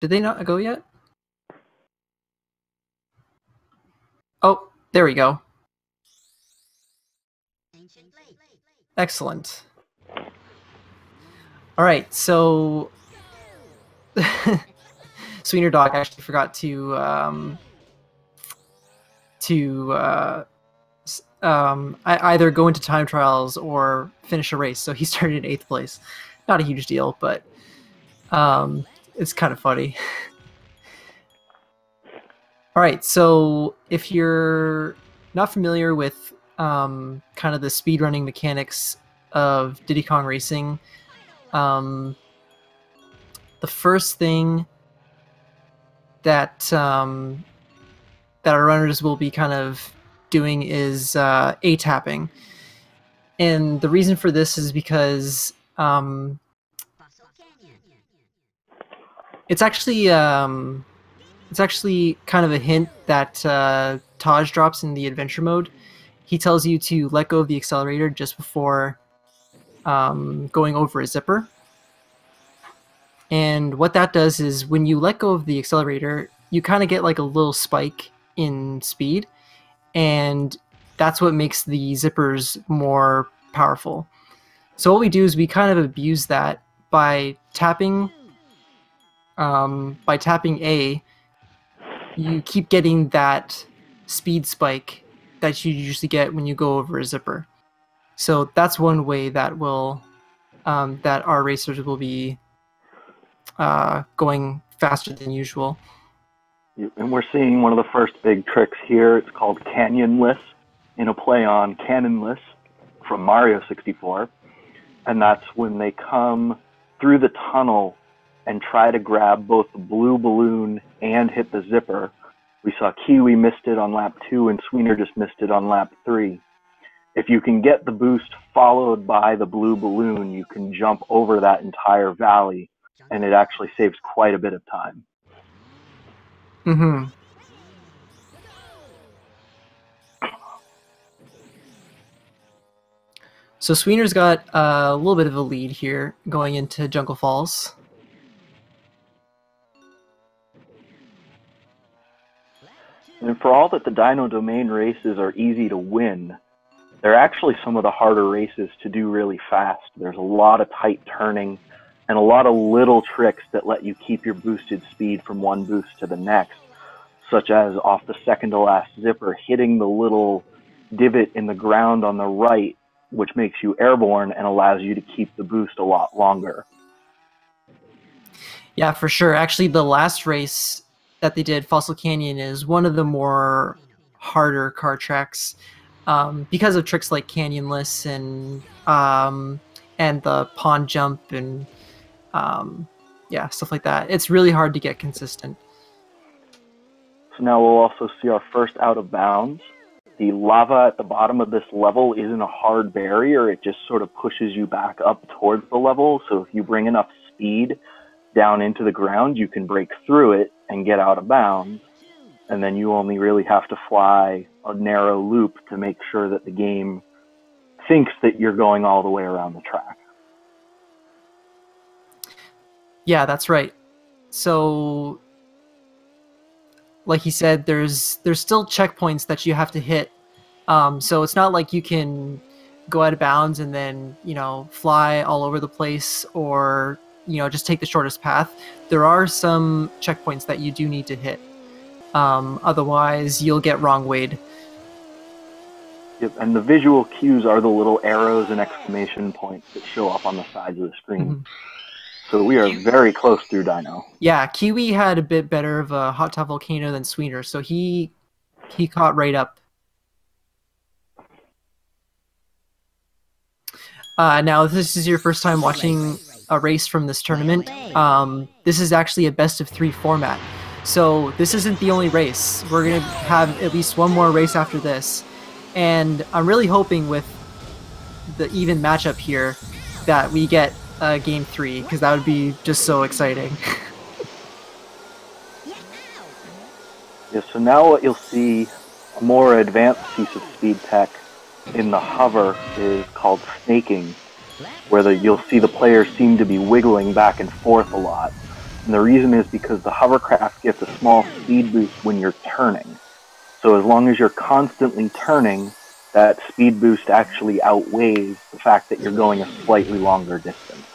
Did they not go yet? Oh, there we go. Excellent. All right, so Sweenerdog actually forgot to either go into time trials or finish a race. So he started in 8th place. Not a huge deal, but it's kind of funny. All right, so if you're not familiar with kind of the speedrunning mechanics of Diddy Kong Racing, the first thing that that our runners will be kind of doing is A-tapping. And the reason for this is because it's actually kind of a hint that Taj drops in the adventure mode. He tells you to let go of the accelerator just before going over a zipper. And what that does is when you let go of the accelerator, you kind of get like a little spike in speed, and that's what makes the zippers more powerful. So what we do is we kind of abuse that by tapping A. You keep getting that speed spike that you usually get when you go over a zipper. So that's one way that will that our racers will be going faster than usual. And we're seeing one of the first big tricks here. It's called Canyonless, in a play on Cannonless from Mario 64. And that's when they come through the tunnel and try to grab both the blue balloon and hit the zipper. We saw Kiwi missed it on lap 2 and Sweener just missed it on lap 3. If you can get the boost followed by the blue balloon, you can jump over that entire valley, and it actually saves quite a bit of time. Mm-hmm. So Sweener's got a little bit of a lead here going into Jungle Falls. And for all that the Dino Domain races are easy to win, they're actually some of the harder races to do really fast. There's a lot of tight turning and a lot of little tricks that let you keep your boosted speed from one boost to the next, such as off the second to last zipper, hitting the little divot in the ground on the right, which makes you airborne and allows you to keep the boost a lot longer. Yeah, for sure. Actually, the last race that they did, Fossil Canyon, is one of the more harder car tracks because of tricks like Canyonless and the pond jump and yeah, stuff like that. It's really hard to get consistent. So now we'll also see our first out of bounds. The lava at the bottom of this level isn't a hard barrier. It just sort of pushes you back up towards the level. So if you bring enough speed down into the ground, you can break through it and get out of bounds. And then you only really have to fly a narrow loop to make sure that the game thinks that you're going all the way around the track. Yeah, that's right. So like he said, there's still checkpoints that you have to hit. So it's not like you can go out of bounds and then, you know, fly all over the place or, you know, just take the shortest path. There are some checkpoints that you do need to hit. Otherwise, you'll get wrong wayed. Yep, and the visual cues are the little arrows and exclamation points that show up on the sides of the screen. Mm-hmm. So we are very close through Dino. Yeah, Kiwi had a bit better of a hot top volcano than Sweener, so he caught right up. Now, if this is your first time watching a race from this tournament, this is actually a best of 3 format. So this isn't the only race. We're going to have at least one more race after this. And I'm really hoping with the even matchup here that we get Game 3, because that would be just so exciting. Yeah, so now what you'll see, a more advanced piece of speed tech in the hover is called snaking, where you'll see the players seem to be wiggling back and forth a lot. And the reason is because the hovercraft gets a small speed boost when you're turning. So as long as you're constantly turning, that speed boost actually outweighs the fact that you're going a slightly longer distance.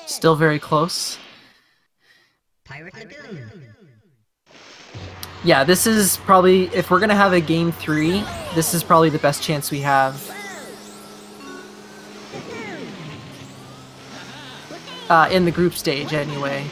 Still very close. Yeah, this is probably, if we're gonna have a game 3, this is probably the best chance we have. In the group stage, anyway.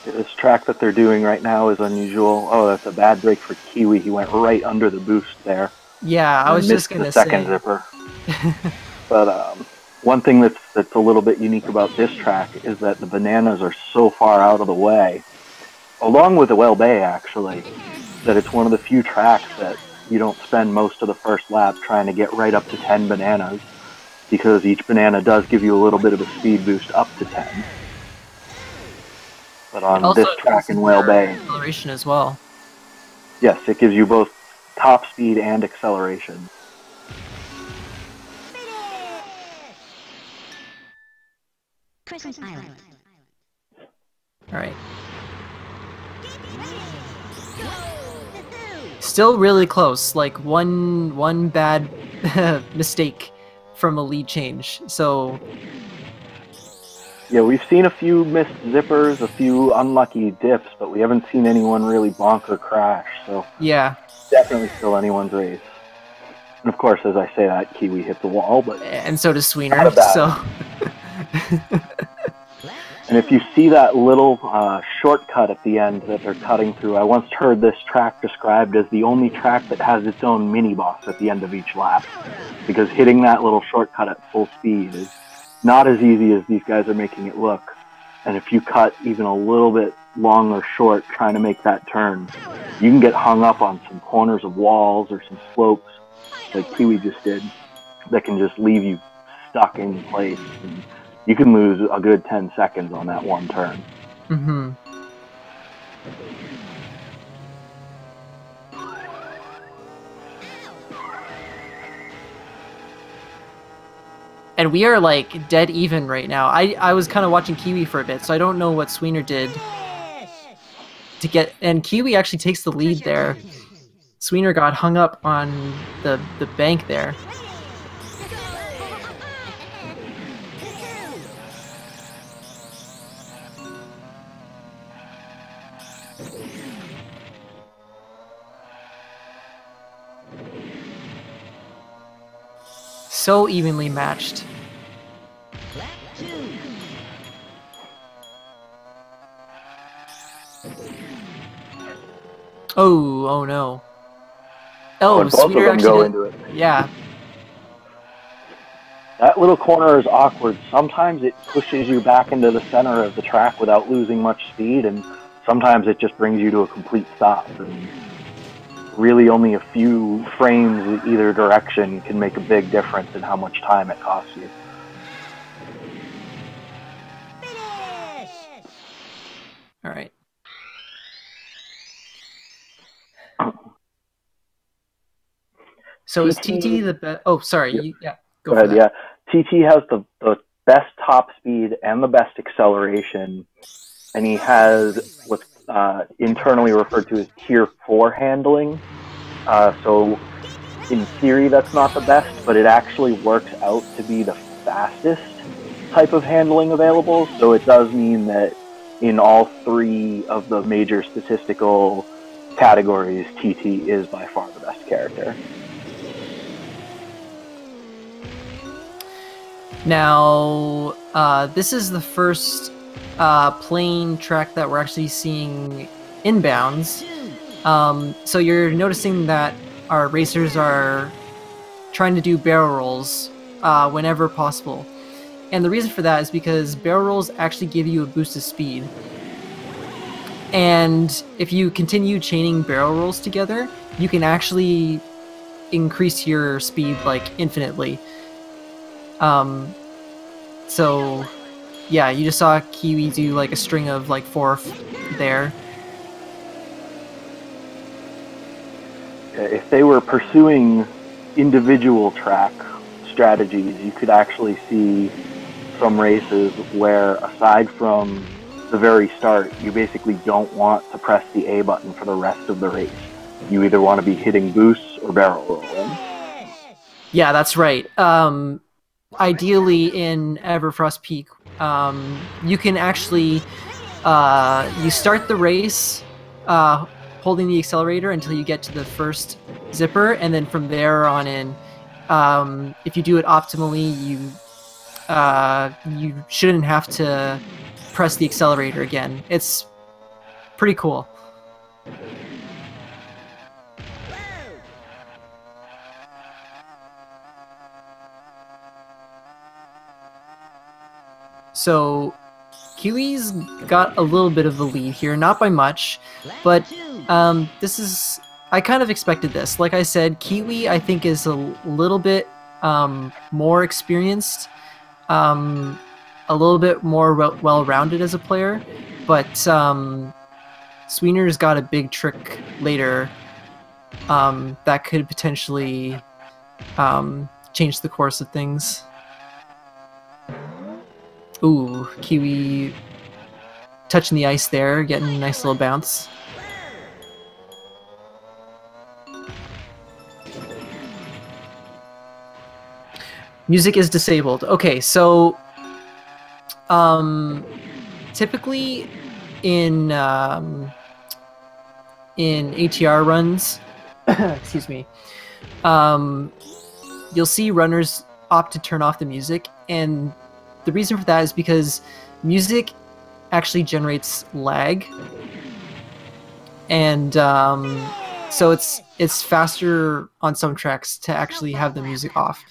This track that they're doing right now is unusual. Oh, that's a bad break for Kiwi. He went right under the boost there. Yeah, I was just gonna say. Second zipper. But one thing that's a little bit unique about this track is that the bananas are so far out of the way, along with the Well Bay actually, that it's one of the few tracks that you don't spend most of the first lap trying to get right up to 10 bananas, because each banana does give you a little bit of a speed boost up to 10. But on this track in Whale Bay, acceleration as well. Yes, it gives you both top speed and acceleration. Alright. Still really close, like one bad mistake from a lead change, so... Yeah, we've seen a few missed zippers, a few unlucky dips, but we haven't seen anyone really bonk or crash, so... Yeah. Definitely still anyone's race. And of course, as I say that, Kiwi hit the wall, but... And so does Sweener, so... And if you see that little shortcut at the end that they're cutting through, I once heard this track described as the only track that has its own mini-boss at the end of each lap. Because hitting that little shortcut at full speed is not as easy as these guys are making it look. And if you cut even a little bit long or short trying to make that turn, you can get hung up on some corners of walls or some slopes, like Kiwi just did, that can just leave you stuck in place. And you can lose a good 10 seconds on that one turn. Mm-hmm. And we are like dead even right now. I was kind of watching Kiwi for a bit, so I don't know what Sweener did to get... And Kiwi actually takes the lead there. Sweener got hung up on the bank there. So evenly matched. Oh no. Oh, Sweener actually go into it. Yeah. That little corner is awkward. Sometimes it pushes you back into the center of the track without losing much speed, and sometimes it just brings you to a complete stop. And really only a few frames either direction can make a big difference in how much time it costs you. All right. So is TT the best? Oh, sorry. Yep. Yeah, go ahead. Yeah, TT has the best top speed and the best acceleration, and he has what's internally referred to as Tier 4 handling. So in theory, that's not the best, but it actually works out to be the fastest type of handling available. So it does mean that in all three of the major statistical categories, TT is by far the best character. Now, this is the first plane track that we're actually seeing inbounds. So you're noticing that our racers are trying to do barrel rolls whenever possible. And the reason for that is because barrel rolls actually give you a boost of speed. And if you continue chaining barrel rolls together, you can actually increase your speed like infinitely. So yeah, you just saw Kiwi do like a string of like 4 there. If they were pursuing individual track strategies, you could actually see some races where, aside from the very start, you basically don't want to press the A button for the rest of the race. You either want to be hitting boosts or barrel rolling. Yeah, that's right. Ideally, in Everfrost Peak, you can actually you start the race holding the accelerator until you get to the first zipper, and then from there on in, if you do it optimally, you shouldn't have to press the accelerator again. It's pretty cool. So Kiwi's got a little bit of the lead here, not by much, but this is... I kind of expected this. Like I said, Kiwi, I think, is a little bit more experienced, a little bit more well-rounded as a player, but Sweener's got a big trick later that could potentially change the course of things. Ooh, Kiwi touching the ice there, getting a nice little bounce. Music is disabled. Okay, so typically in ATR runs, excuse me, you'll see runners opt to turn off the music, and the reason for that is because music actually generates lag, and so it's faster on some tracks to actually have the music off.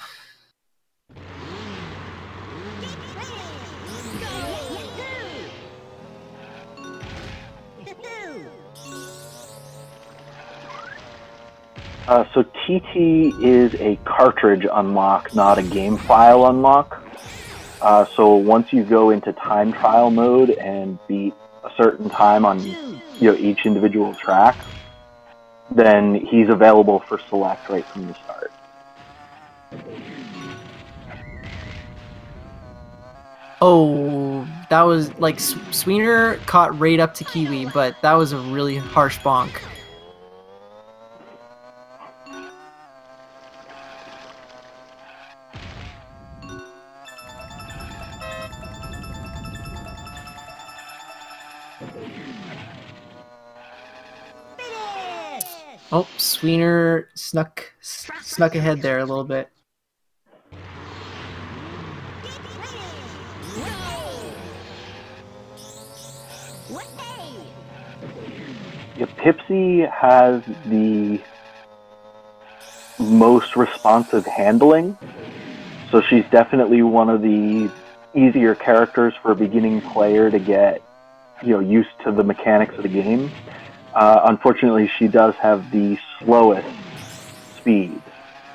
So TT is a cartridge unlock, not a game file unlock. So once you go into time trial mode and beat a certain time on each individual track, then he's available for select right from the start. Oh, that was like Sweener caught right up to Kiwi, but that was a really harsh bonk. Oh, Sweener snuck ahead there a little bit. Yeah, Pipsy has the most responsive handling, so she's definitely one of the easier characters for a beginning player to get used to the mechanics of the game. Unfortunately, she does have the slowest speed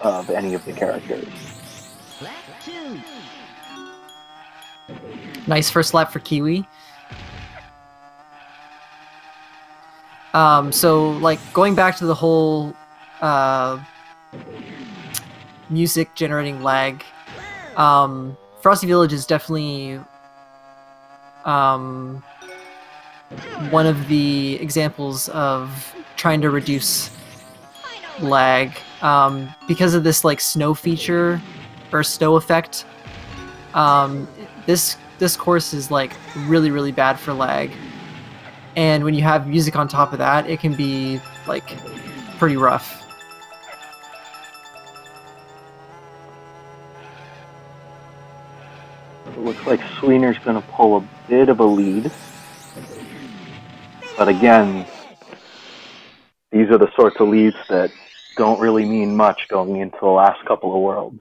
of any of the characters. Nice first lap for Kiwi. So, like, going back to the whole music generating lag, Frosty Village is definitely one of the examples of trying to reduce lag because of this like snow feature or snow effect. This course is like really bad for lag, and when you have music on top of that, it can be like pretty rough. It looks like Sweener's going to pull a bit of a lead. But again, these are the sorts of leads that don't really mean much going into the last couple of worlds.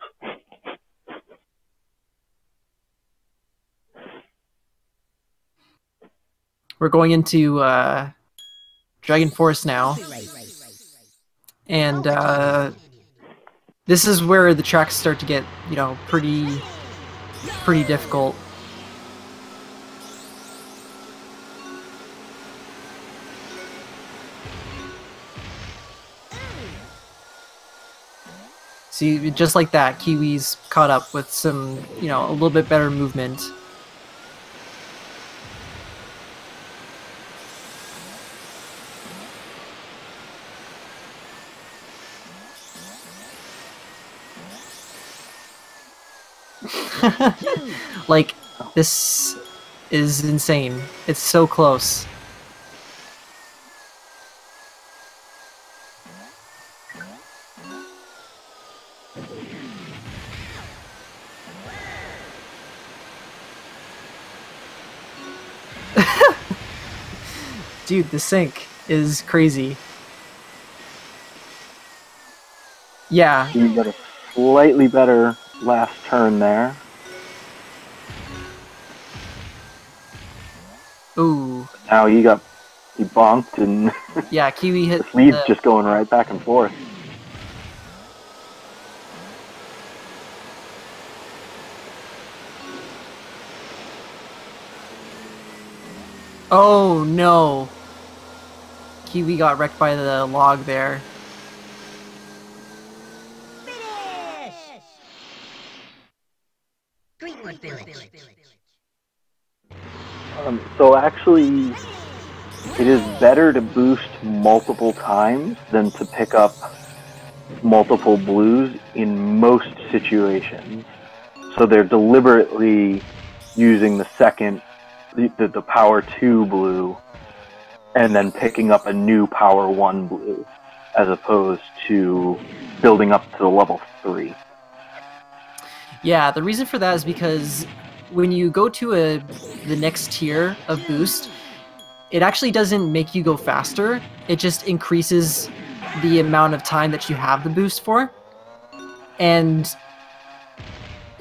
we're going into Dragon Forest now, and this is where the tracks start to get, you know, pretty difficult. See, just like that, Kiwi's caught up with some, you know, a little bit better movement. Like, this is insane. It's so close. Dude, the sync is crazy. Yeah. You got a slightly better last turn there. Ooh. Now he bonked and yeah, Kiwi hit. This lead's just going right back and forth. Oh no. Kiwi got wrecked by the log there. So actually, it is better to boost multiple times than to pick up multiple blues in most situations. So they're deliberately using the power 2 blue and then picking up a new power 1 blue as opposed to building up to the level 3. Yeah, the reason for that is because when you go to the next tier of boost, it actually doesn't make you go faster. It just increases the amount of time that you have the boost for. And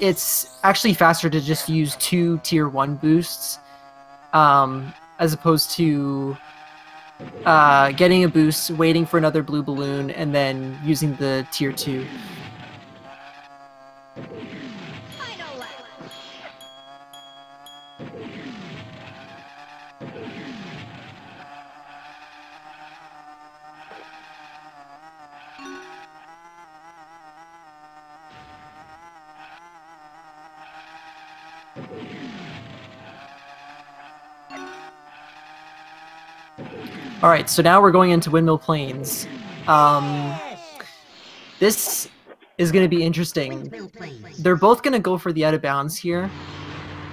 it's actually faster to just use 2 tier 1 boosts as opposed to getting a boost, waiting for another blue balloon, and then using the tier 2. Alright, so now we're going into Windmill Plains. This is going to be interesting. They're both going to go for the out of bounds here.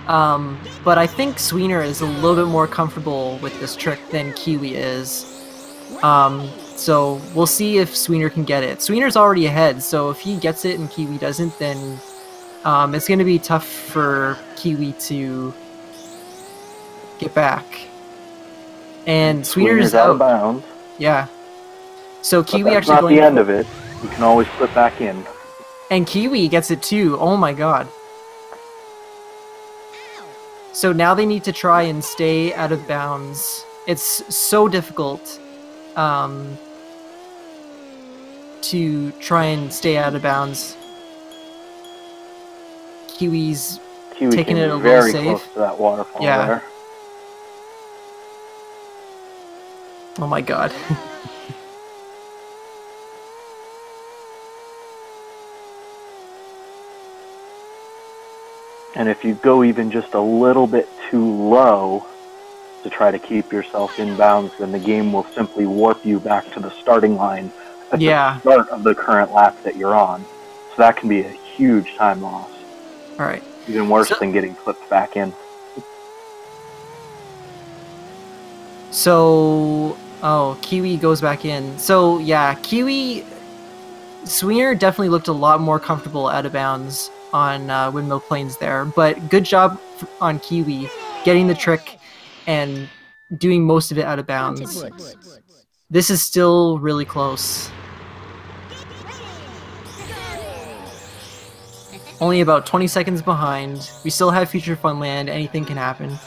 But I think Sweener is a little bit more comfortable with this trick than Kiwi is. So we'll see if Sweener can get it. Sweener's already ahead, so if he gets it and Kiwi doesn't, then it's going to be tough for Kiwi to get back. And Sweener's out of bounds. Yeah. So But Kiwi that's actually not going the end of it. You can always slip back in. And Kiwi gets it too. Oh my god. So now they need to try and stay out of bounds. It's so difficult to try and stay out of bounds. Kiwi's taking it a little very safe. close to that waterfall there. Oh my god. And if you go even just a little bit too low to try to keep yourself in bounds, then the game will simply warp you back to the starting line at the start of the current lap that you're on. So that can be a huge time loss. Alright. Even worse than getting flipped back in. So, oh, Kiwi goes back in. So, yeah, Sweener definitely looked a lot more comfortable out of bounds on Windmill Plains there, but good job on Kiwi getting the trick and doing most of it out of bounds. This is still really close. Only about 20 seconds behind. We still have Future Funland. Anything can happen.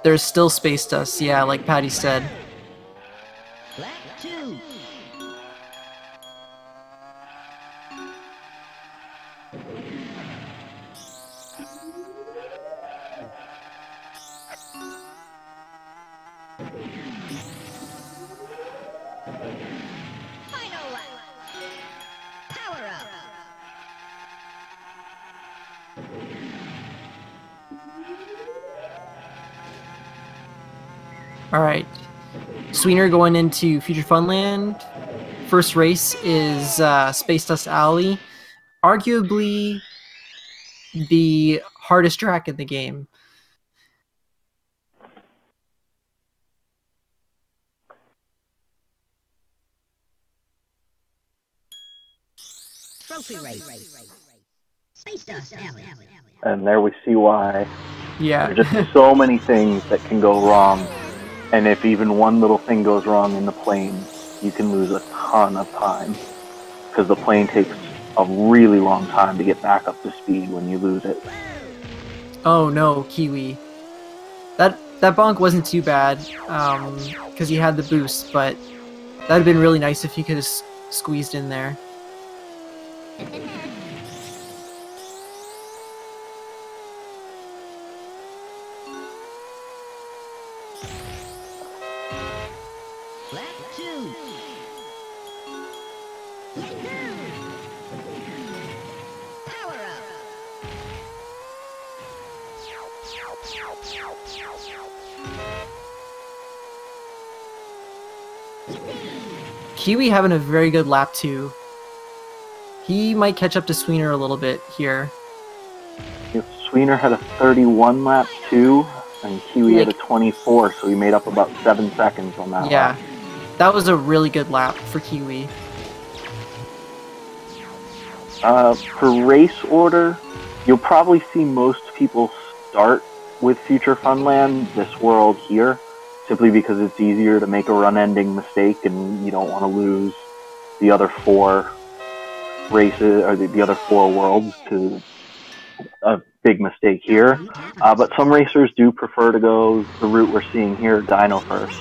there's still space dust, yeah, like Patty said. Lap 2. Final lap. Power up. Alright. Sweener going into Future Funland. First race is Space Dust Alley. Arguably the hardest track in the game. Trophy race. Space Dust Alley. And there we see why. Yeah. There's just so many things that can go wrong. And if even one little thing goes wrong in the plane, you can lose a ton of time. Because the plane takes a really long time to get back up to speed when you lose it. Oh no, Kiwi. That bonk wasn't too bad, because he had the boost, but that would have been really nice if he could have squeezed in there. Lap 2. Power up. Kiwi having a very good lap too. He might catch up to Sweener a little bit here. If Sweener had a 31 lap too, and Kiwi had a 24, so he made up about 7 seconds on that Yeah, lap. that was a really good lap for Kiwi. For race order, you'll probably see most people start with Future Funland, this world here, simply because it's easier to make a run-ending mistake and you don't want to lose the other 4 races, or the other 4 worlds to a big mistake here. But some racers do prefer to go the route we're seeing here, Dino first.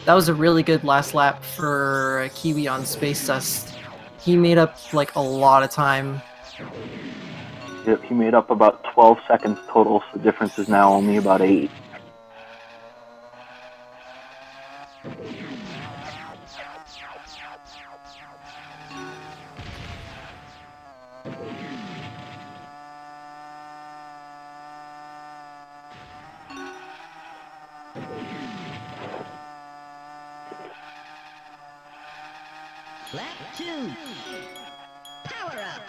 That was a really good last lap for Kiwi on Space Dust. He made up like a lot of time. Yep, he made up about 12 seconds total, so the difference is now only about 8. Lap 2. Power up.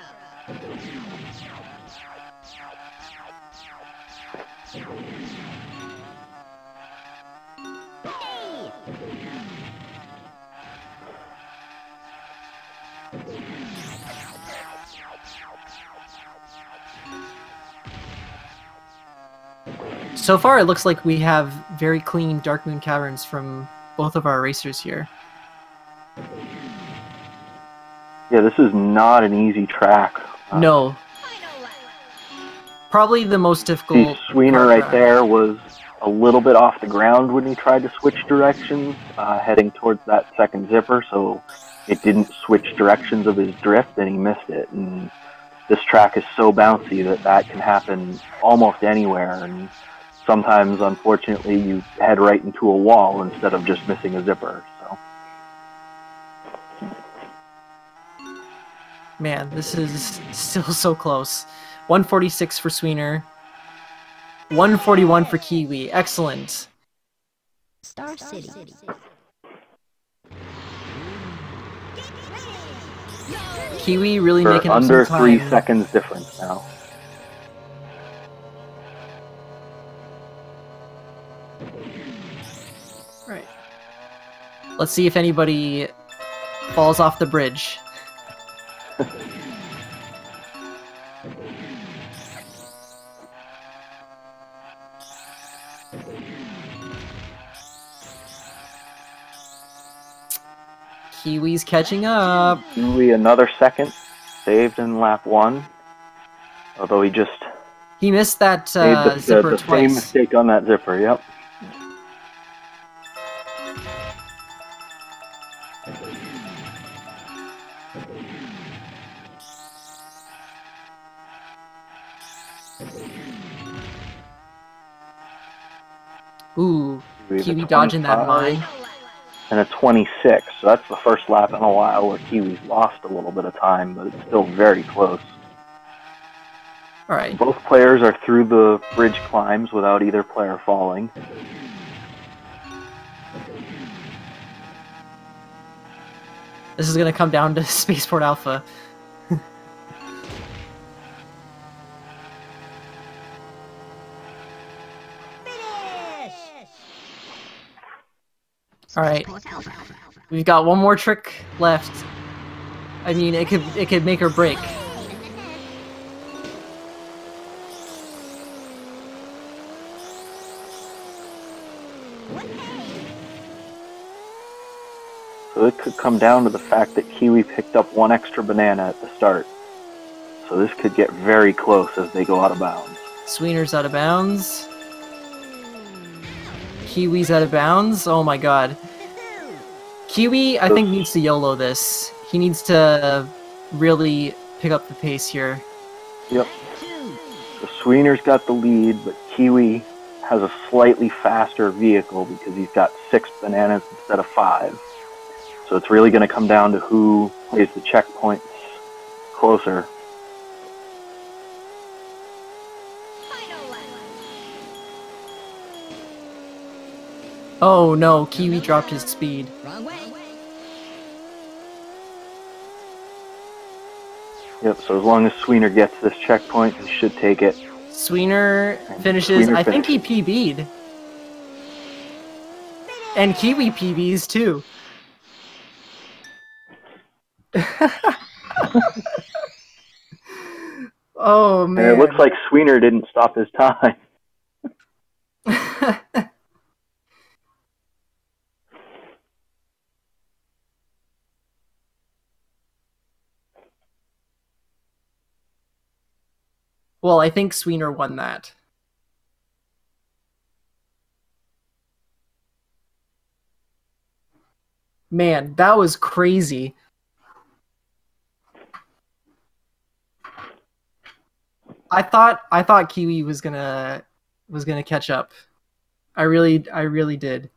Hey! So far, it looks like we have very clean Dark Moon Caverns from both of our racers here. Yeah, this is not an easy track. No. Probably the most difficult. See, Sweener car right track. there was a little bit off the ground when he tried to switch directions, heading towards that second zipper, so it didn't switch directions of his drift, and he missed it. And this track is so bouncy that that can happen almost anywhere, and sometimes, unfortunately, you head right into a wall instead of just missing a zipper. So. Man, this is still so close. 146 for Sweener. 141 for Kiwi. Excellent. Star City. Kiwi really We're making up under some 3 time. seconds difference now. Right. Let's see if anybody falls off the bridge. Kiwi's catching up. Kiwi another second, saved in lap 1. Although he He missed that Made zipper the twice. same mistake on that zipper, yep. Ooh, We have a Kiwi dodging that 25 mine. and a 26. So that's the first lap in a while where Kiwi's lost a little bit of time, but it's still very close. All right. Both players are through the bridge climbs without either player falling. This is gonna come down to Spaceport Alpha. All right, we've got one more trick left. I mean, it could make or break. So it could come down to the fact that Kiwi picked up one extra banana at the start. So this could get very close as they go out of bounds. Sweener's out of bounds. Kiwi's out of bounds. Oh my god. Kiwi, I think, needs to YOLO this. He needs to really pick up the pace here. Yep. So Sweener's got the lead, but Kiwi has a slightly faster vehicle because he's got 6 bananas instead of 5. So it's really going to come down to who plays the checkpoints closer. Oh no, Kiwi dropped his speed. Wrong way. Yep, so as long as Sweener gets this checkpoint, he should take it. Sweener finishes. Sweener I think he PB'd. And Kiwi PBs too. Oh man. And it looks like Sweener didn't stop his time. Well, I think Sweener won that. Man, that was crazy. I thought Kiwi was gonna catch up. I really did.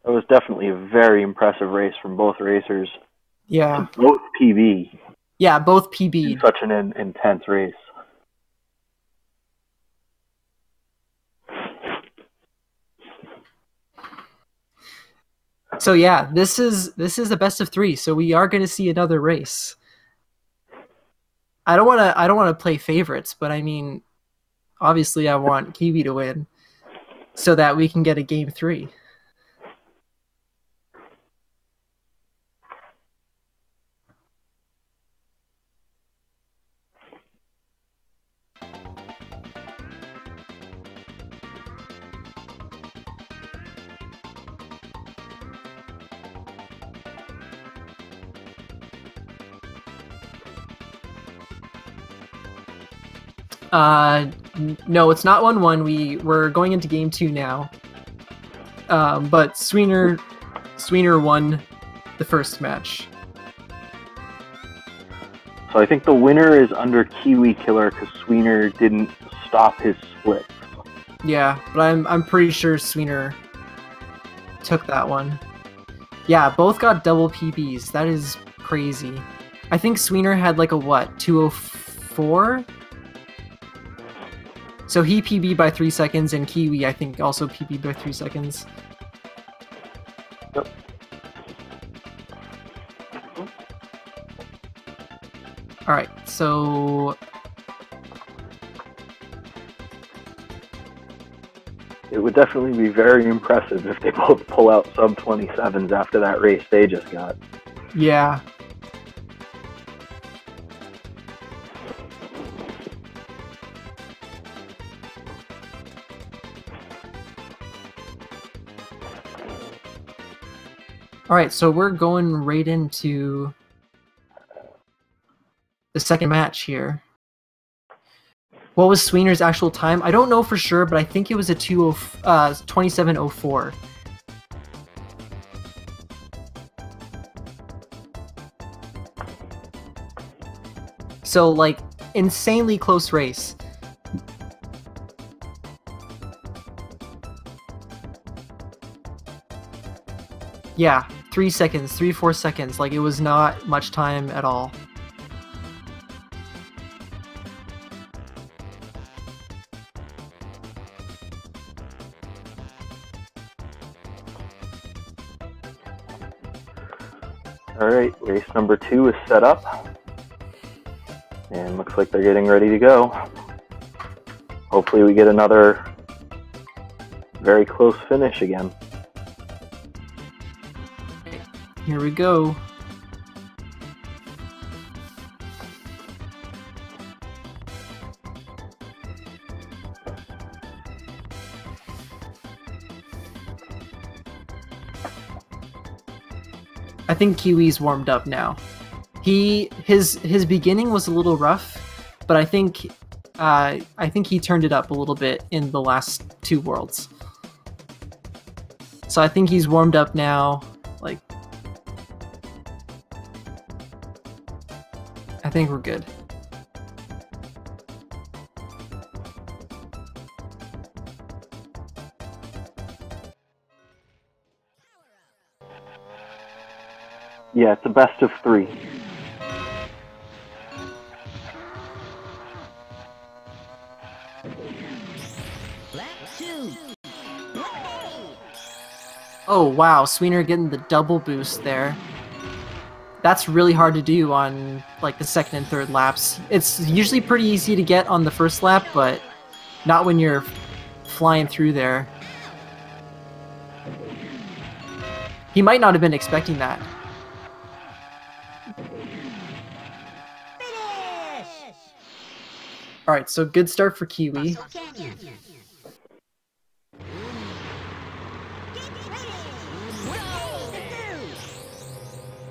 It was definitely a very impressive race from both racers. Yeah. Both PB. Yeah, both In PB'd. such an intense race. So yeah, this is a best of 3. So we are going to see another race. I don't want to play favorites, but I mean, obviously I want Kiwi to win so that we can get a game 3. No, it's not 1-1. We're going into game 2 now. But Sweener won the first match. So I think the winner is under Kiwikiller because Sweener didn't stop his split. Yeah, but I'm pretty sure Sweener took that one. Yeah, both got double PBs. That is crazy. I think Sweener had like a what, 204? So he PB'd by 3 seconds, and Kiwi, I think, also PB'd by 3 seconds. Yep. Alright, so... It would definitely be very impressive if they both pull out sub-27s after that race they just got. Yeah. Alright, so we're going right into the second match here. What was Sweener's actual time? I don't know for sure, but I think it was a 27:04. So, like, insanely close race. Yeah, 3 seconds, 4 seconds. Like, it was not much time at all. Alright, race number 2 is set up. And looks like they're getting ready to go. Hopefully we get another very close finish again. Here we go. I think Kiwi's warmed up now. His beginning was a little rough, but I think he turned it up a little bit in the last 2 worlds. So I think he's warmed up now. Like, I think we're good. Yeah, it's a best of 3. Oh wow, Sweener getting the double boost there. That's really hard to do on like the second and third laps. It's usually pretty easy to get on the first lap, but not when you're flying through there. He might not have been expecting that. Alright, so good start for Kiwi.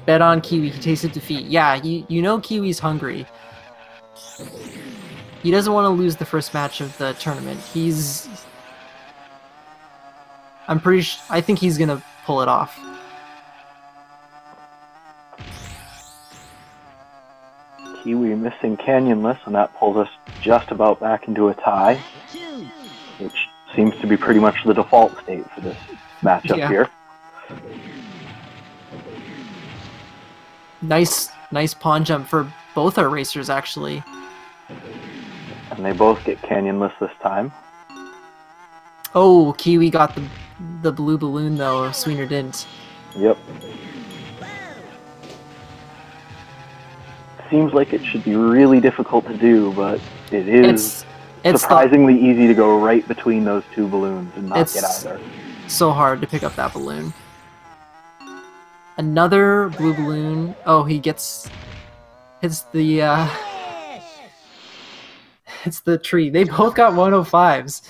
Bet on Kiwi, he tasted defeat. Yeah, you know Kiwi's hungry. He doesn't want to lose the first match of the tournament. I think he's gonna pull it off. Kiwi missing Canyonless, and that pulls us just about back into a tie, which seems to be pretty much the default state for this matchup here. Nice pawn jump for both our racers, actually. And they both get Canyonless this time. Oh, Kiwi got the blue balloon, though. Sweener didn't. Yep. Seems like it should be really difficult to do, but it is surprisingly easy to go right between those 2 balloons and not get either. So hard to pick up that balloon. Another blue balloon. Oh, he hits the it's the tree. They both got 105s.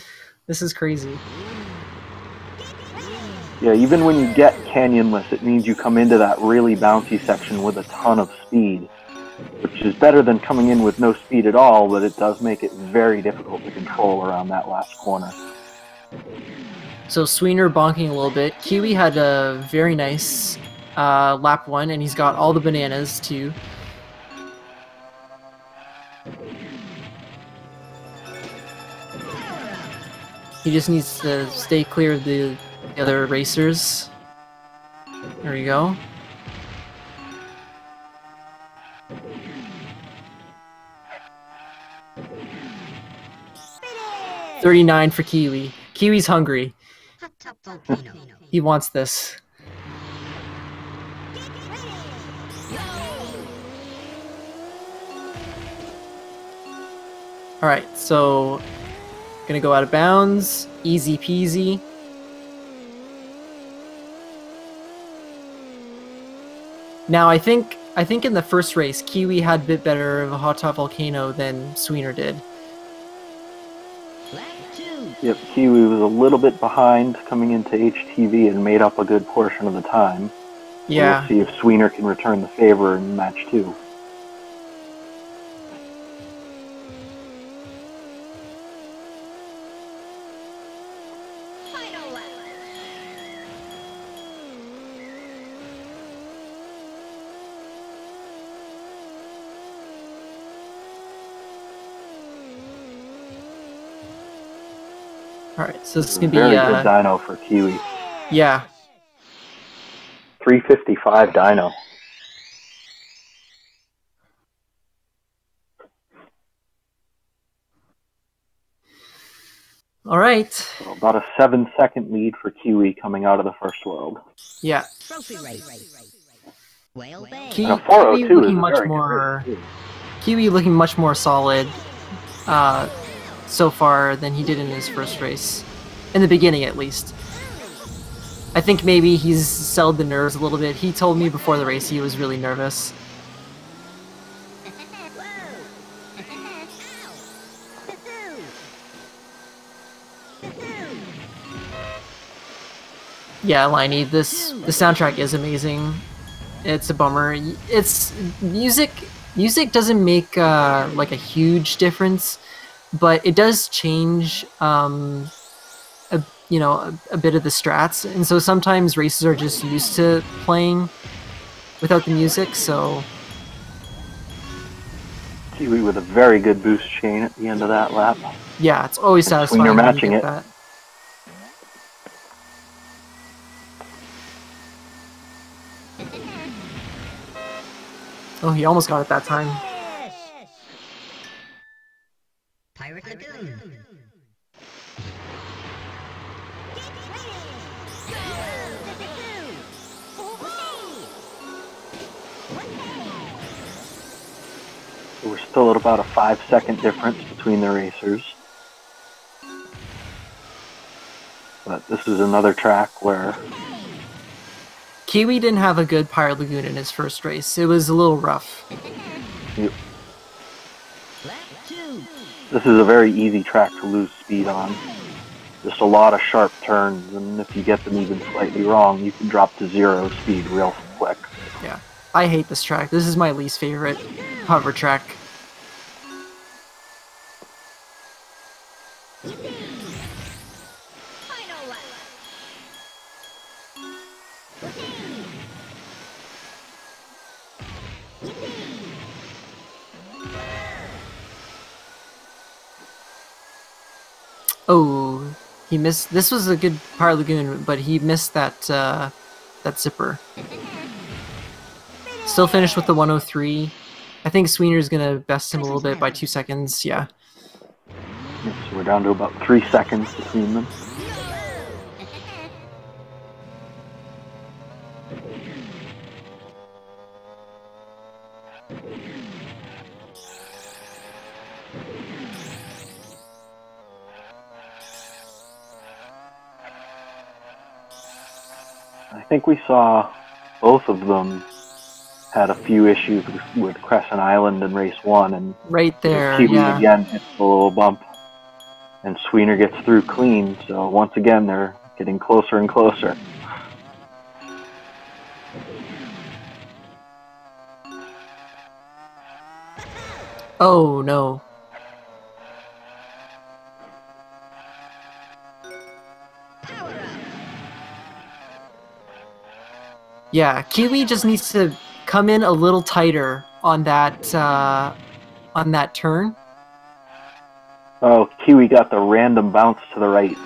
This is crazy. Yeah, even when you get Canyonless, it means you come into that really bouncy section with a ton of speed, which is better than coming in with no speed at all, but it does make it very difficult to control around that last corner. So Sweener bonking a little bit. Kiwi had a very nice lap 1, and he's got all the bananas too. He just needs to stay clear of the other racers. There we go. Finish! 39 for Kiwi. Kiwi's hungry. He wants this. Alright, so gonna go out of bounds. Easy peasy. Now I think in the first race, Kiwi had a bit better of a hot top volcano than Sweener did. Yep, Kiwi was a little bit behind coming into HTV and made up a good portion of the time. Yeah. We'll see if Sweener can return the favor in match 2. Alright, so this is This gonna is a very be good dyno for Kiwi. yeah. 355 dyno. Alright. So about a 7-second lead for Kiwi coming out of the first world. Yeah. Trophy race. Whale Bay. And a Kiwi 402 looking is much very more good. Kiwi looking much more solid so far than he did in his first race. In the beginning, at least. I think maybe he's settled the nerves a little bit. He told me before the race he was really nervous. Yeah, Liney, the soundtrack is amazing. It's a bummer. It's music doesn't make like a huge difference, but it does change a bit of the strats, and so sometimes races are just used to playing without the music, so Kiwi with a very good boost chain at the end of that lap. yeah, it's always satisfying Sweener when you matching get it. that. Oh, he almost got it that time. Pirate Lagoon. We're still at about a 5-second difference between the racers. But this is another track where Kiwi didn't have a good Pirate Lagoon in his first race. It was a little rough. this is a very easy track to lose speed on. Just a lot of sharp turns, and if you get them even slightly wrong, you can drop to 0 speed real quick. Yeah, I hate this track. This is my least favorite hover track. Oh, he missed. This was a good Pirate Lagoon, but he missed that that zipper. Still finished with the 103. I think Sweener's gonna best him a little bit by 2 seconds. Yeah. So we're down to about 3 seconds between them. I think we saw both of them had a few issues with Crescent Island in race 1, and Right there, Kiwi yeah. again hits the little bump, and Sweener gets through clean, so once again they're getting closer and closer. Oh no. Yeah, Kiwi just needs to come in a little tighter on that turn. Oh, Kiwi got the random bounce to the right.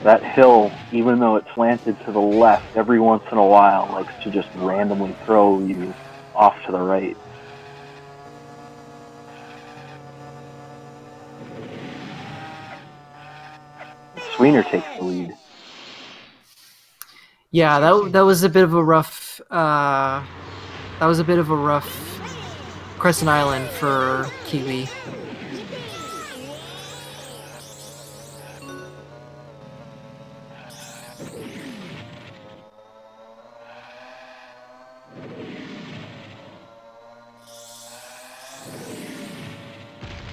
That hill, even though it's slanted to the left, every once in a while likes to just randomly throw you off to the right. Sweener takes the lead. Yeah, that was a bit of a rough Crescent Island for Kiwi.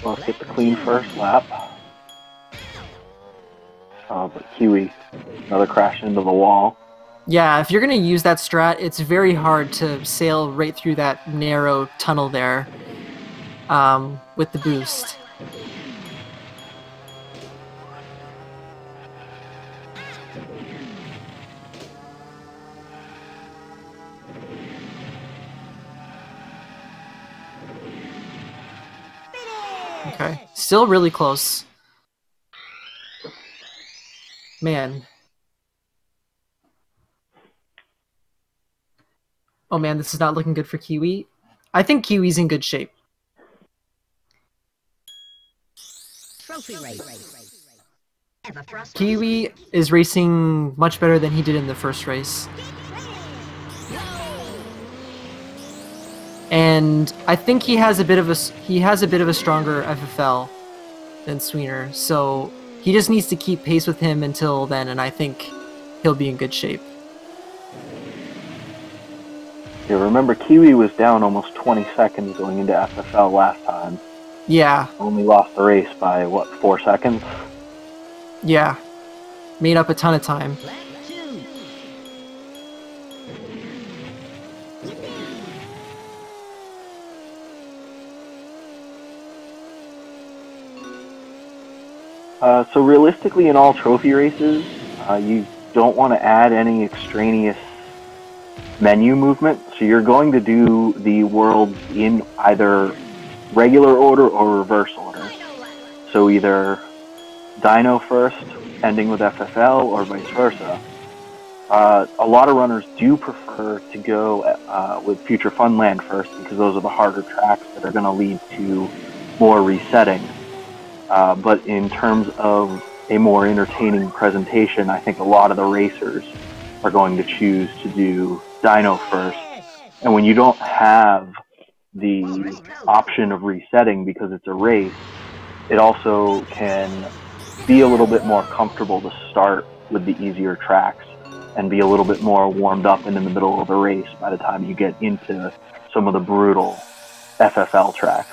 Let's get the clean first lap. But Kiwi, another crash into the wall. Yeah, if you're gonna use that strat, it's very hard to sail right through that narrow tunnel there with the boost. Okay, still really close. Man. Oh man, this is not looking good for Kiwi. I think Kiwi's in good shape. Trophy race. Kiwi is racing much better than he did in the first race. And I think he has a bit of a stronger FFL than Sweener, so he just needs to keep pace with him until then, and I think he'll be in good shape. Yeah, remember Kiwi was down almost 20 seconds going into FFL last time. Yeah. Only lost the race by, what, 4 seconds? Yeah. Made up a ton of time. So realistically, in all trophy races, you don't want to add any extraneous menu movement. So you're going to do the worlds in either regular order or reverse order. So either Dino first, ending with FFL, or vice versa. A lot of runners do prefer to go with Future Funland first because those are the harder tracks that are going to lead to more resetting. But in terms of a more entertaining presentation, I think a lot of the racers are going to choose to do Dino first. And when you don't have the option of resetting because it's a race, it also can be a little bit more comfortable to start with the easier tracks and be a little bit more warmed up and in the middle of the race by the time you get into some of the brutal FFL tracks.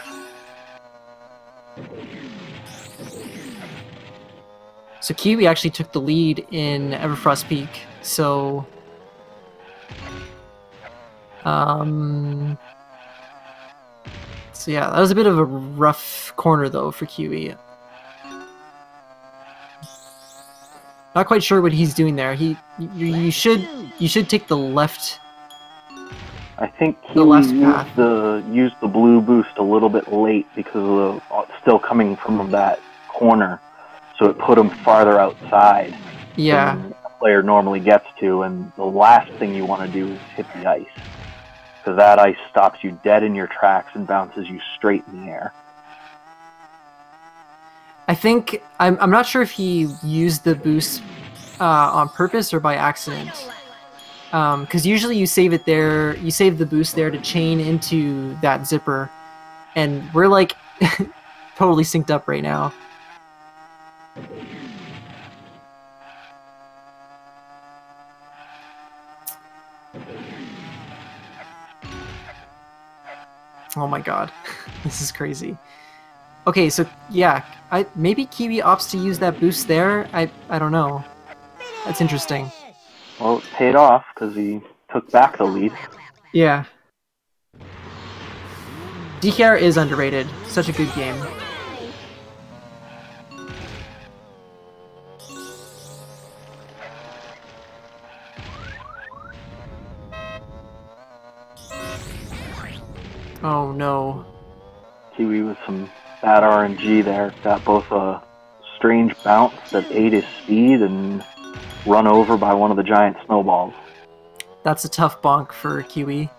So Kiwi actually took the lead in Everfrost Peak, so yeah, that was a bit of a rough corner though for Kiwi. Not quite sure what he's doing there. You should take the left. I think Kiwi used the blue boost a little bit late because of still coming from that corner. So it put him farther outside than a player normally gets to, and the last thing you want to do is hit the ice, because that ice stops you dead in your tracks and bounces you straight in the air. I think, I'm not sure if he used the boost on purpose or by accident, because usually you save it there, you save the boost there to chain into that zipper, and we're like totally synced up right now. Oh my god, this is crazy. Okay, so yeah, maybe Kiwi opts to use that boost there. I don't know. That's interesting. Well, it paid off because he took back the lead. Yeah. DKR is underrated. Such a good game. Oh no. Kiwi with some bad RNG there. Got both a strange bounce that ate his speed and run over by one of the giant snowballs. That's a tough bonk for Kiwi.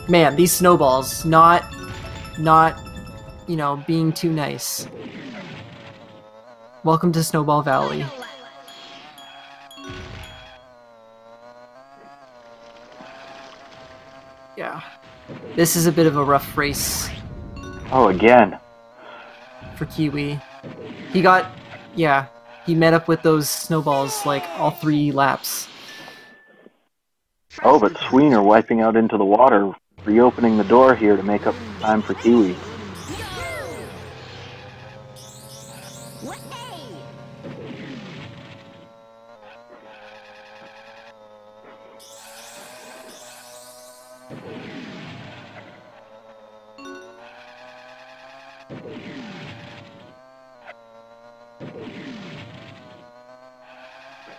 Man, these snowballs, not, you know, being too nice. Welcome to Snowball Valley. Yeah. This is a bit of a rough race. Oh, again. For Kiwi. He got, yeah, he met up with those snowballs like all 3 laps. Oh, but Sweener wiping out into the water, reopening the door here to make up time for Kiwi.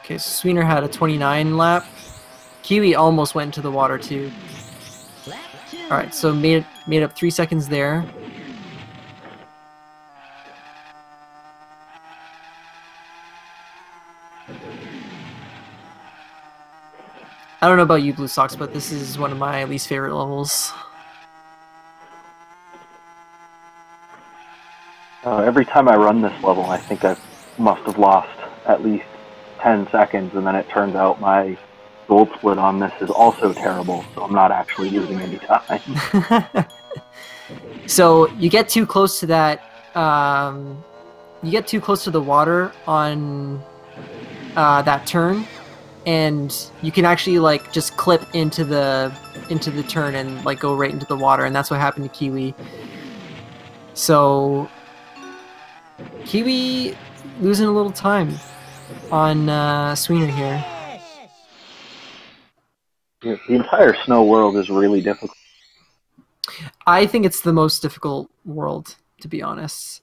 Okay, so Sweener had a 29 lap. Kiwi almost went into the water too. Alright, so made up 3 seconds there. I don't know about you, Blue Sox, but this is one of my least favorite levels. Every time I run this level, I think I must have lost at least 10 seconds, and then it turns out my gold split on this is also terrible, so I'm not actually losing any time. So you get too close to that. You get too close to the water on that turn, and you can actually like just clip into the turn and like go right into the water, and that's what happened to Kiwi. So Kiwi losing a little time on Sweener here. The entire snow world is really difficult. I think it's the most difficult world, to be honest.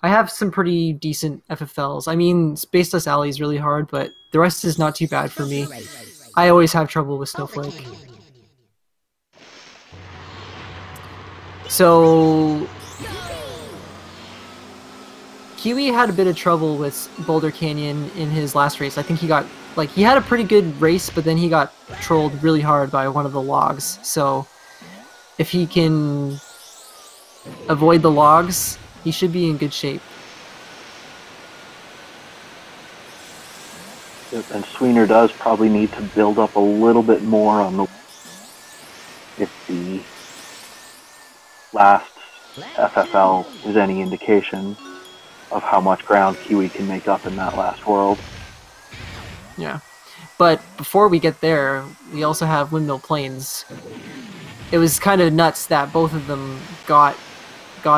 I have some pretty decent FFLs. I mean, Space Dust Alley is really hard, but the rest is not too bad for me. I always have trouble with Snowflake. So Kiwi had a bit of trouble with Boulder Canyon in his last race. I think he got, like, he had a pretty good race, but then he got trolled really hard by one of the logs. So if he can avoid the logs, he should be in good shape. And Sweener does probably need to build up a little bit more on the... If the last FFL is any indication of how much ground Kiwi can make up in that last world. Yeah. But before we get there, we also have Windmill Plains. It was kind of nuts that both of them got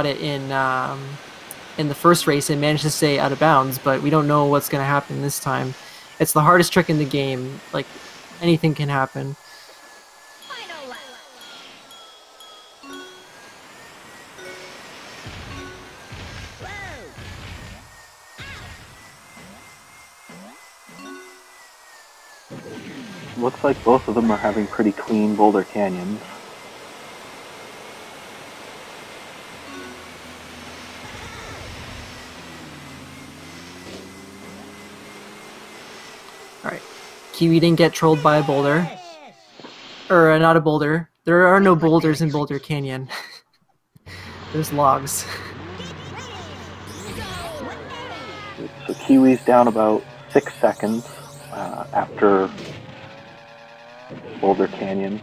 it in the first race and managed to stay out of bounds, but we don't know what's going to happen this time. It's the hardest trick in the game. Like, anything can happen. Looks like both of them are having pretty clean Boulder Canyons. Alright. Kiwi didn't get trolled by a boulder. Or, not a boulder. There are no boulders in Boulder Canyon. There's logs. So Kiwi's down about 6 seconds after Boulder Canyon.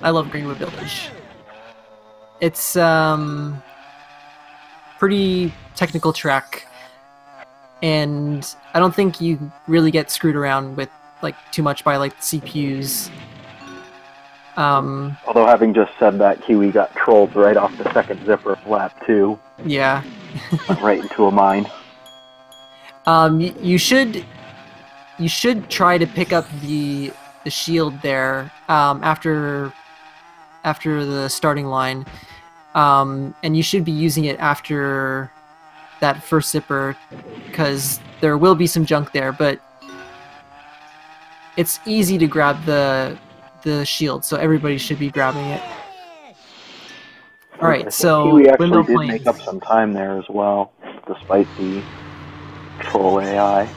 I love Greenwood Village. It's pretty technical track, and I don't think you really get screwed around with like too much by like CPUs. Although having just said that, Kiwi got trolled right off the second zipper of lap 2. Yeah. Went right into a mine. You should try to pick up the shield there after the starting line, and you should be using it after that first zipper, because there will be some junk there, but it's easy to grab the shield, so everybody should be grabbing it. Alright, so Kiwi actually Windmill did Plains. make up some time there as well, despite the troll AI.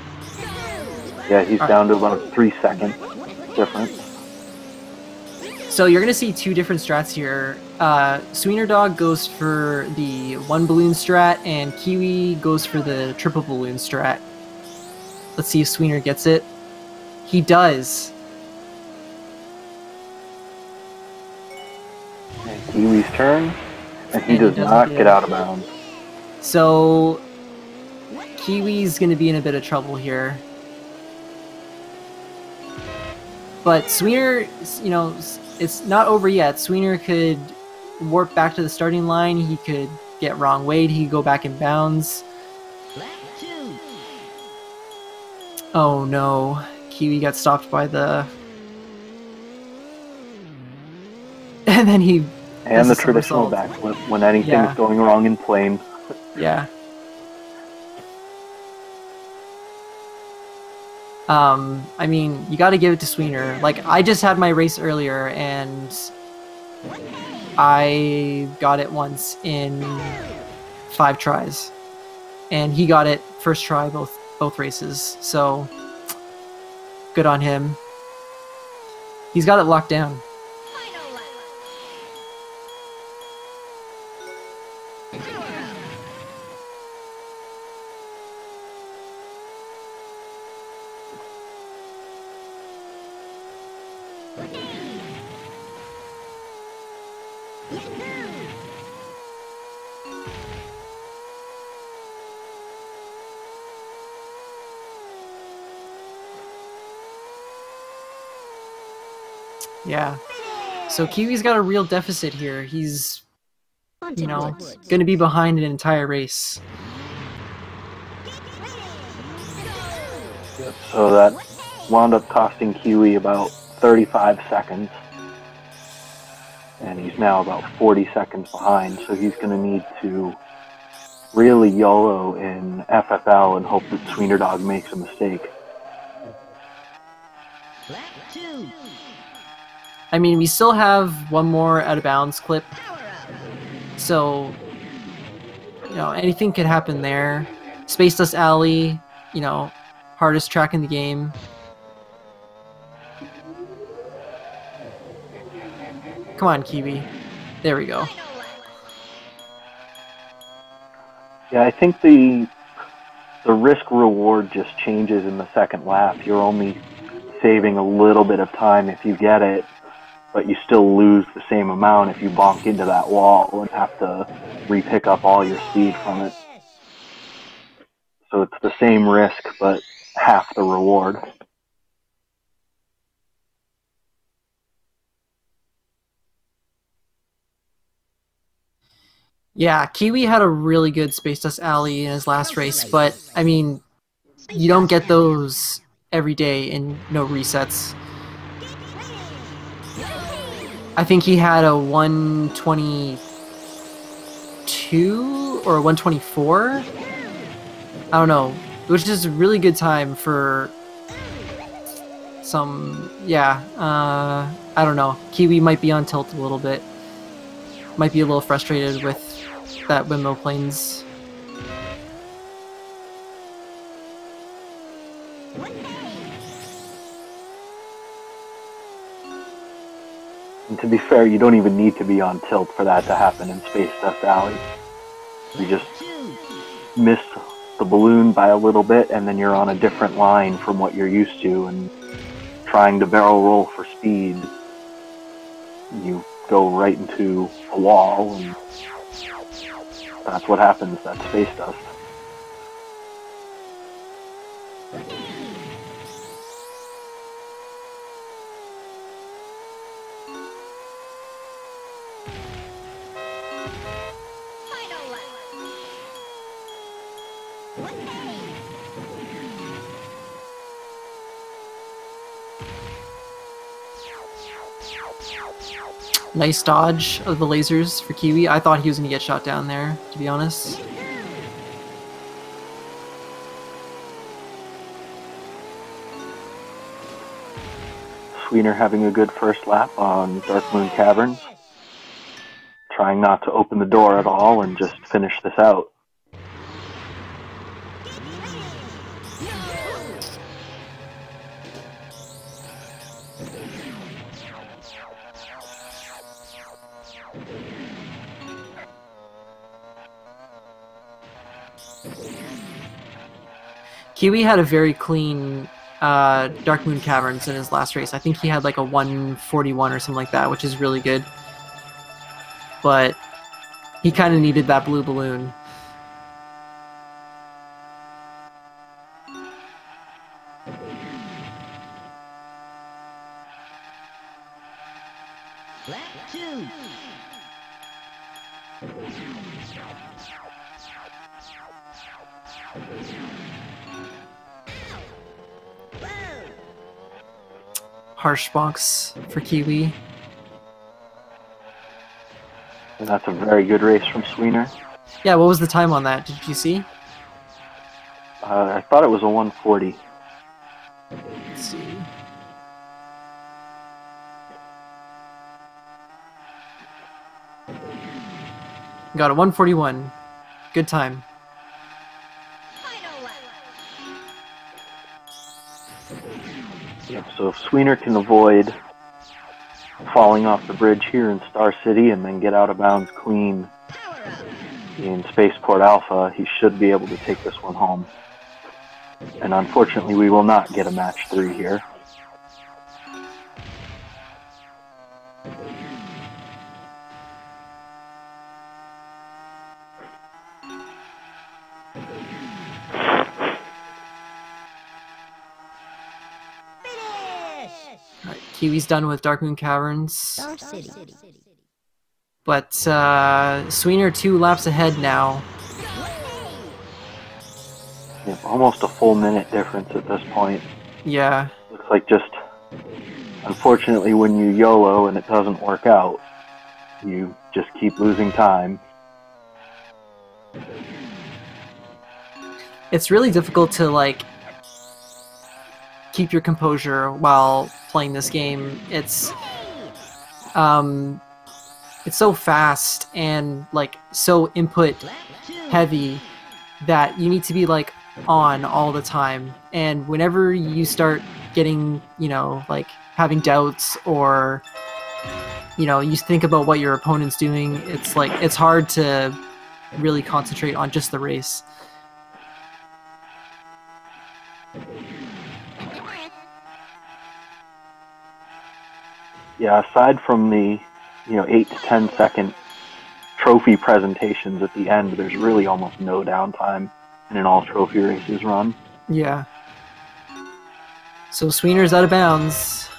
Yeah, he's down to about 3 seconds difference. So you're gonna see two different strats here. Sweenerdog goes for the 1 balloon strat, and Kiwi goes for the triple balloon strat. Let's see if Sweener gets it. He does. And Kiwi's turn, and he does not get out of bounds. So Kiwi's gonna be in a bit of trouble here. But Sweener, you know, it's not over yet. Sweener could warp back to the starting line. He could get wrong weight. He could go back in bounds. Oh no. Kiwi got stopped by the... And then he And the This is traditional result. backflip when anything's Yeah. going wrong in plane. Yeah. I mean, you got to give it to Sweener. Like, I just had my race earlier, and I got it once in 5 tries, and he got it first try both races. So good on him. He's got it locked down. Yeah. So Kiwi's got a real deficit here. He's, you know, going to be behind an entire race. So that wound up costing Kiwi about 35 seconds. And he's now about 40 seconds behind, so he's going to need to really YOLO in FFL and hope that Sweenerdog makes a mistake. I mean, we still have one more out of bounds clip, so, you know, anything could happen there. Space Dust Alley, you know, hardest track in the game. Come on, Kiwi. There we go. Yeah, I think the risk reward just changes in the second lap. You're only saving a little bit of time if you get it, but you still lose the same amount if you bonk into that wall and have to re-pick up all your speed from it. So it's the same risk, but half the reward. Yeah, Kiwi had a really good Space Dust Alley in his last race, but, I mean, you don't get those every day in no resets. I think he had a 122 or 124? I don't know, which is a really good time for some, yeah, I don't know. Kiwi might be on tilt a little bit. Might be a little frustrated with that windmill planes. And to be fair, you don't even need to be on tilt for that to happen in Space Dust Alley. You just miss the balloon by a little bit, and then you're on a different line from what you're used to, and trying to barrel roll for speed, you go right into a wall, and that's what happens. That's Space Dust. Nice dodge of the lasers for Kiwi. I thought he was going to get shot down there, to be honest. Sweener having a good first lap on Dark Moon Caverns. Trying not to open the door at all and just finish this out. Kiwi had a very clean Dark Moon Caverns in his last race. I think he had like a 141 or something like that, which is really good. But he kind of needed that blue balloon. Lap 2. Harsh bonks for Kiwi. And that's a very good race from Sweener. Yeah, what was the time on that? Did you see? I thought it was a 140. Let's see. Got a 141. Good time. Yep, so if Sweener can avoid falling off the bridge here in Star City and then get out of bounds clean in Spaceport Alpha, he should be able to take this one home. And unfortunately, we will not get a match 3 here. Right, Kiwi's done with Dark Moon Caverns. Star City. But Sweener 2 laps ahead now. Yeah, almost a full minute difference at this point. Yeah. Looks like just, unfortunately, when you YOLO and it doesn't work out, you just keep losing time. It's really difficult to, like, keep your composure while playing this game. It's so fast and, like, so input heavy that you need to be, like, on all the time. And whenever you start getting, you know, like, having doubts or, you know, you think about what your opponent's doing, it's like, it's hard to really concentrate on just the race. Yeah, aside from the, 8 to 10 second trophy presentations at the end, there's really almost no downtime in an all trophy races run. Yeah. So Sweener's out of bounds.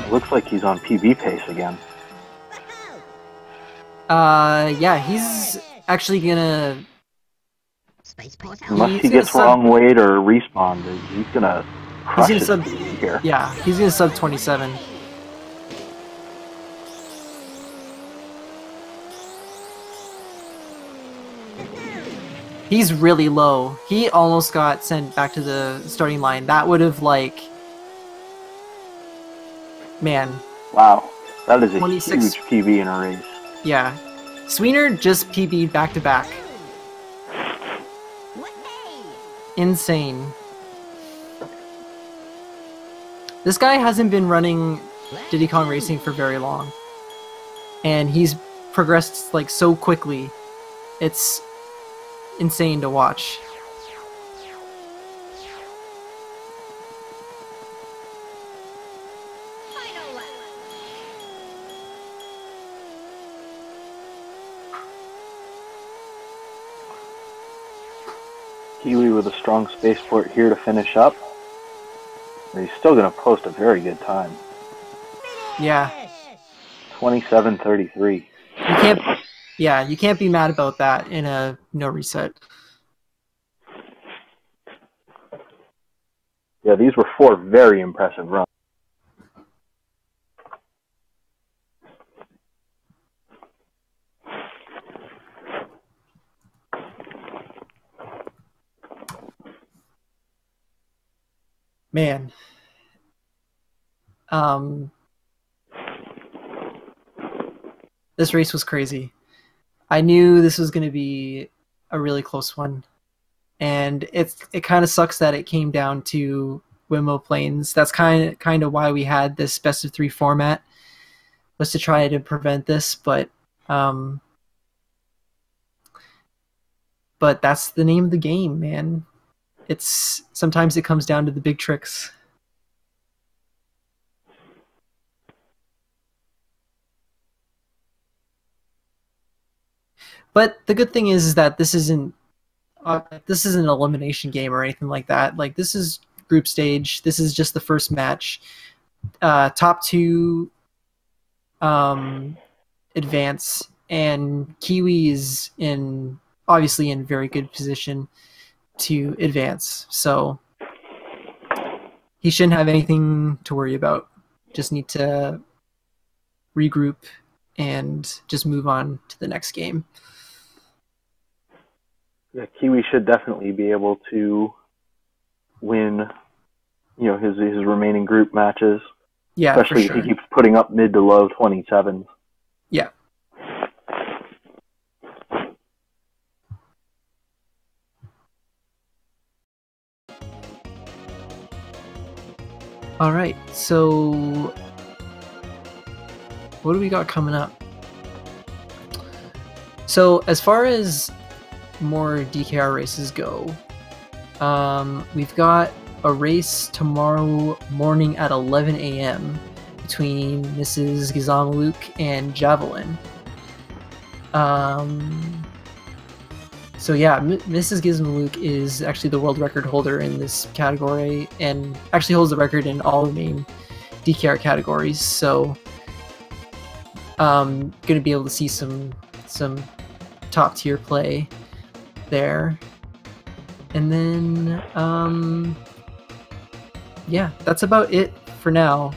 It looks like he's on PB pace again. Yeah, he's actually gonna... Unless he gets wrong weight or respawned, he's gonna crush he's gonna it sub, here. Yeah, he's gonna sub 27. He's really low. He almost got sent back to the starting line. That would have, like... Man. Wow, that is a 26. huge PB in a race. Yeah. Sweener just PB'd back-to-back. Insane. This guy hasn't been running Diddy Kong Racing for very long. And he's progressed, like, so quickly. It's insane to watch. Kiwi with a strong spaceport here to finish up. But he's still going to post a very good time. Yeah. 27:33. You can't... Yeah, you can't be mad about that in a no reset. Yeah, these were 4 very impressive runs. Man. This race was crazy. I knew this was going to be a really close one. And it kind of sucks that it came down to Wimmo Plains. That's kind of why we had this best of 3 format, was to try to prevent this, but that's the name of the game, man. Sometimes it comes down to the big tricks. But the good thing is that this isn't an elimination game or anything like that. Like, this is group stage. This is just the first match. Top 2 advance, and Kiwi is obviously in very good position to advance. So he shouldn't have anything to worry about. Just need to regroup and just move on to the next game. Yeah, Kiwi should definitely be able to win, his remaining group matches. Yeah, especially for sure. if he keeps putting up mid to low 27s. Yeah. All right, so what do we got coming up? So as far as more DKR races go, we've got a race tomorrow morning at 11 a.m. between Mrs. Gizamalouk and Javelin. So yeah, Mrs. Gizamalouk is actually the world record holder in this category, and actually holds the record in all the main DKR categories. So, gonna be able to see some top tier play there, and then yeah, that's about it for now.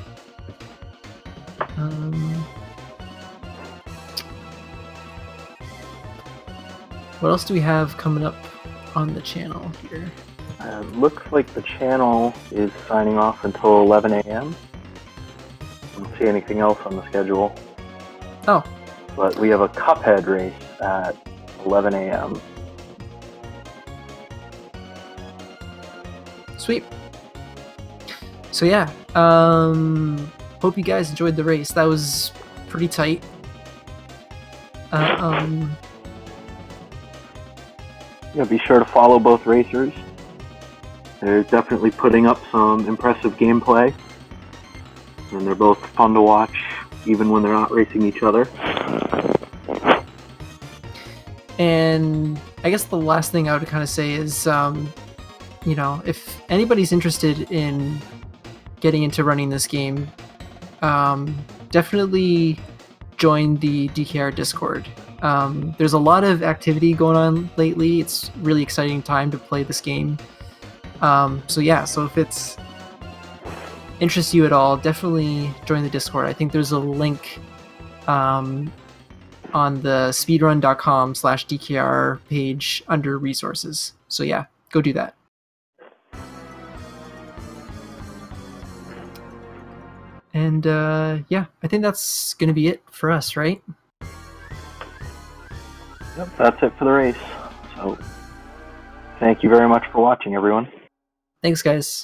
What else do we have coming up on the channel here? Looks like the channel is signing off until 11 a.m. I don't see anything else on the schedule. Oh. But we have a Cuphead race at 11 a.m. Sweet. So yeah, hope you guys enjoyed the race. That was pretty tight. Be sure to follow both racers. They're definitely putting up some impressive gameplay, and they're both fun to watch, even when they're not racing each other. And I guess the last thing I would kind of say is, if anybody's interested in getting into running this game, definitely join the DKR Discord. There's a lot of activity going on lately. It's really exciting time to play this game. So if it's interests you at all, definitely join the Discord. I think there's a link on the speedrun.com/DKR page under resources. So yeah, go do that. And yeah, I think that's going to be it for us, right? Yep, that's it for the race. So, thank you very much for watching, everyone. Thanks, guys.